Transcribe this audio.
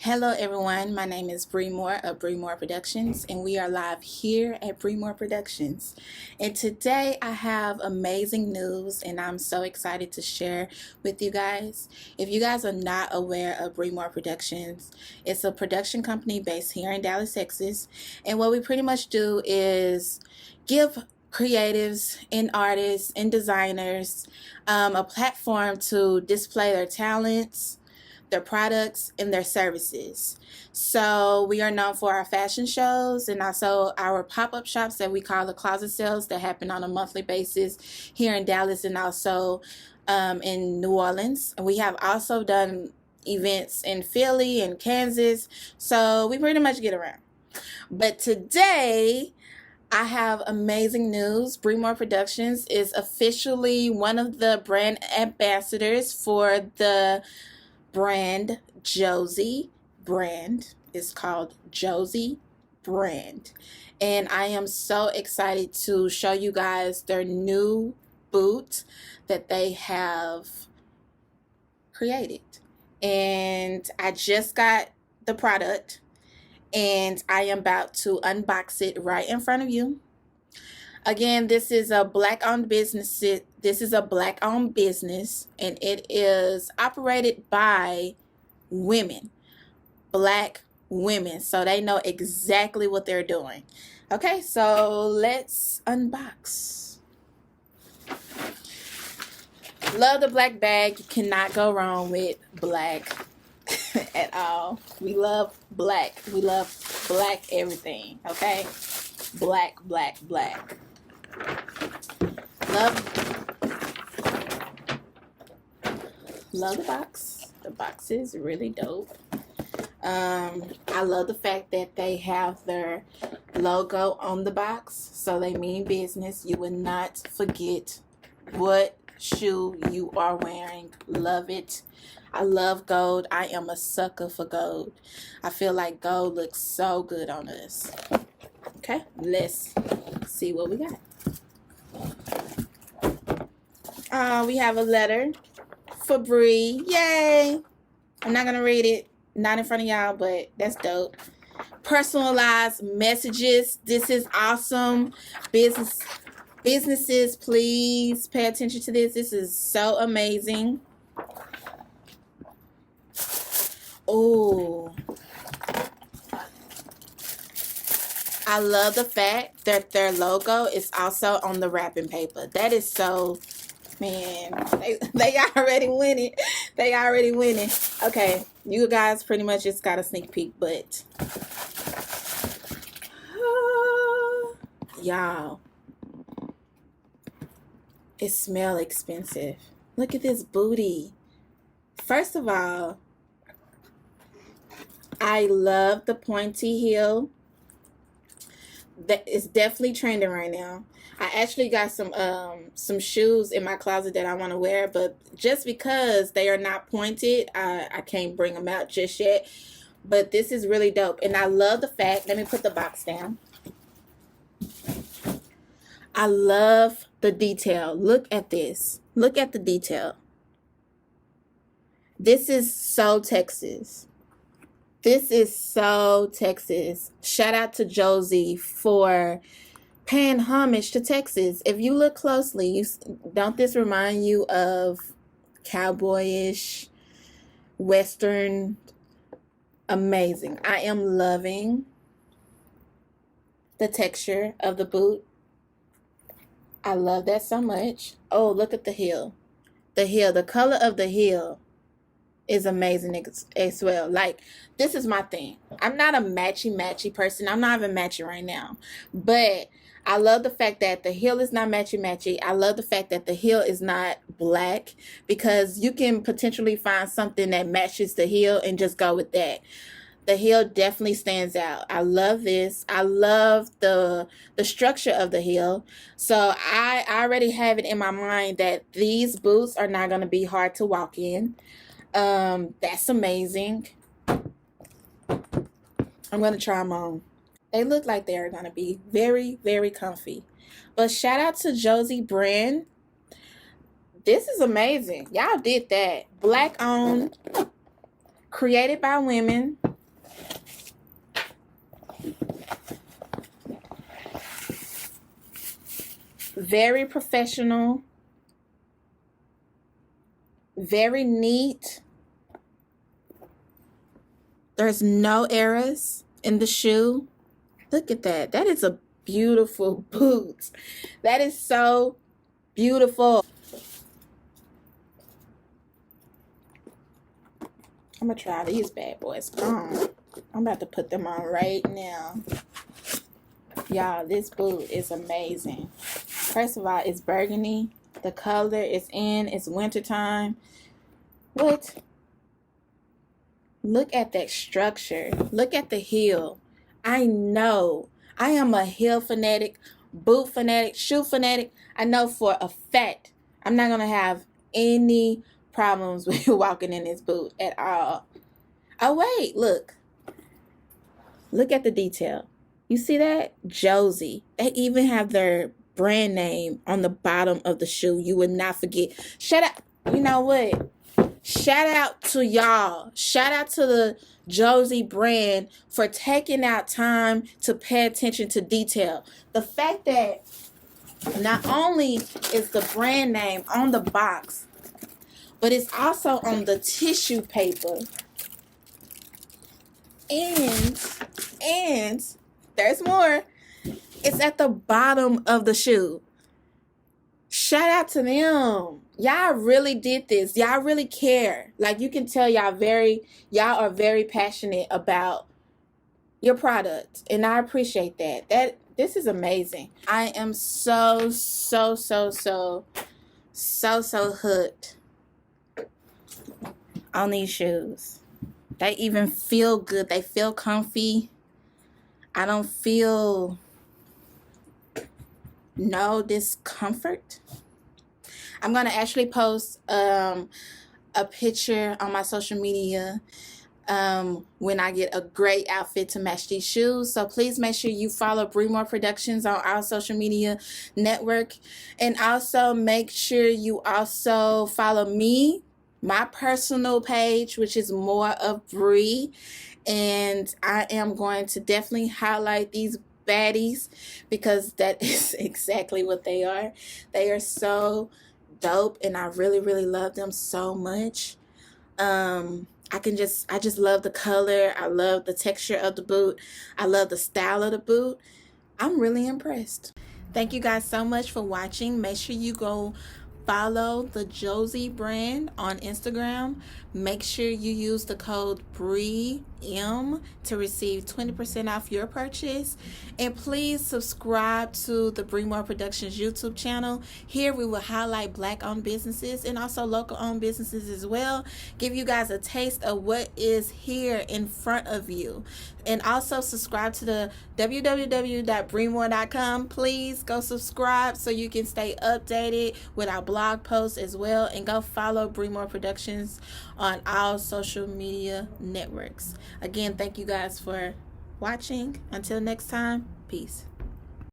Hello everyone, my name is Bree of Bree Productions, and we are live here at Bree Productions. And today I have amazing news, and I'm so excited to share with you guys. If you guys are not aware of Bree Productions, it's a production company based here in Dallas, Texas. And what we pretty much do is give creatives and artists and designers a platform to display their talents, their products, and their services. So we are known for our fashion shows and also our pop-up shops that we call the closet sales that happen on a monthly basis here in Dallas and also in New Orleans. And we have also done events in Philly and Kansas, so we pretty much get around. But today I have amazing news. Bree Productions is officially one of the brand ambassadors for the brand Josi brand. Is called Josi brand, and I am so excited to show you guys their new boot that they have created. And I just got the product and I am about to unbox it right in front of you. Again, this is a black-owned business. This is a black-owned business, and it is operated by women, black women, so they know exactly what they're doing. Okay, so let's unbox. Love the black bag. You cannot go wrong with black at all. We love black. We love black everything. Okay, black, black, black. Love the box. The box is really dope. I love the fact that they have their logo on the box, so they mean business. You would not forget what shoe you are wearing. Love it. I love gold. I am a sucker for gold. I feel like gold looks so good on us. Okay, let's see what we got. We have a letter for Bree. Yay! I'm not gonna read it, not in front of y'all, but that's dope. Personalized messages. This is awesome. Businesses, please pay attention to this. This is so amazing. Oh, I love the fact that their logo is also on the wrapping paper. That is so, man, they already winning. They already winning. Okay, you guys pretty much just got a sneak peek, but y'all, it smells expensive. Look at this booty. First of all, I love the pointy heel. That is definitely trending right now. I actually got some shoes in my closet that I want to wear, but just because they are not pointed, I can't bring them out just yet. But this is really dope, and I love the fact. Let me put the box down. I love the detail. Look at this. Look at the detail. This is so Texas. This is so Texas. Shout out to Josi for paying homage to Texas. If you look closely, don't this remind you of cowboyish, western? Amazing. I am loving the texture of the boot. I love that so much. Oh, look at the heel. The heel, the color of the heel is amazing as well. Like, this is my thing. I'm not a matchy person. I'm not even matching right now, but I love the fact that the heel is not matchy. I love the fact that the heel is not black, because you can potentially find something that matches the heel and just go with that. The heel definitely stands out. I love this. I love the structure of the heel. So I already have it in my mind that these boots are not going to be hard to walk in. That's amazing. I'm going to try them on. They look like they are going to be very, very comfy. But shout out to Josi brand. This is amazing. Y'all did that. Black owned, created by women. Very professional, very neat. There's no errors in the shoe. Look at that. That is a beautiful boot. That is so beautiful. I'm gonna try these bad boys on. I'm about to put them on right now. Y'all, this boot is amazing. First of all, it's burgundy. The color is in. It's wintertime. What? Look at that structure. Look at the heel. I know. I am a heel fanatic, boot fanatic, shoe fanatic. I know for a fact I'm not going to have any problems with walking in this boot at all. Oh, wait. Look. Look at the detail. You see that? Josi. They even have their brand name on the bottom of the shoe. You would not forget. Shout out. You know what? Shout out to y'all. Shout out to the Josi brand for taking out time to pay attention to detail. The fact that not only is the brand name on the box, but it's also on the tissue paper. And there's more. It's at the bottom of the shoe. Shout out to them. Y'all really did this. Y'all really care. Like, you can tell y'all are very passionate about your product. And I appreciate that. This is amazing. I am so hooked on these shoes. They even feel good. They feel comfy. I don't feel no discomfort. I'm going to actually post a picture on my social media when I get a great outfit to match these shoes. So please make sure you follow Bree Productions on our social media network. And also make sure you also follow me, my personal page, which is More of Bree. And I am going to definitely highlight these baddies because that is exactly what they are. They are so dope and I really love them so much. I just love the color. I love the texture of the boot. I love the style of the boot. I'm really impressed. Thank you guys so much for watching. Make sure you go follow the Josi brand on Instagram. Make sure you use the code BREEM to receive 20% off your purchase. And please subscribe to the Bree Productions YouTube channel. Here we will highlight Black-owned businesses and also local-owned businesses as well. Give you guys a taste of what is here in front of you. And also subscribe to the www.breemore.com. Please go subscribe so you can stay updated with our blog posts as well. And go follow Bree Productions on all social media networks. Again, thank you guys for watching. Until next time, peace.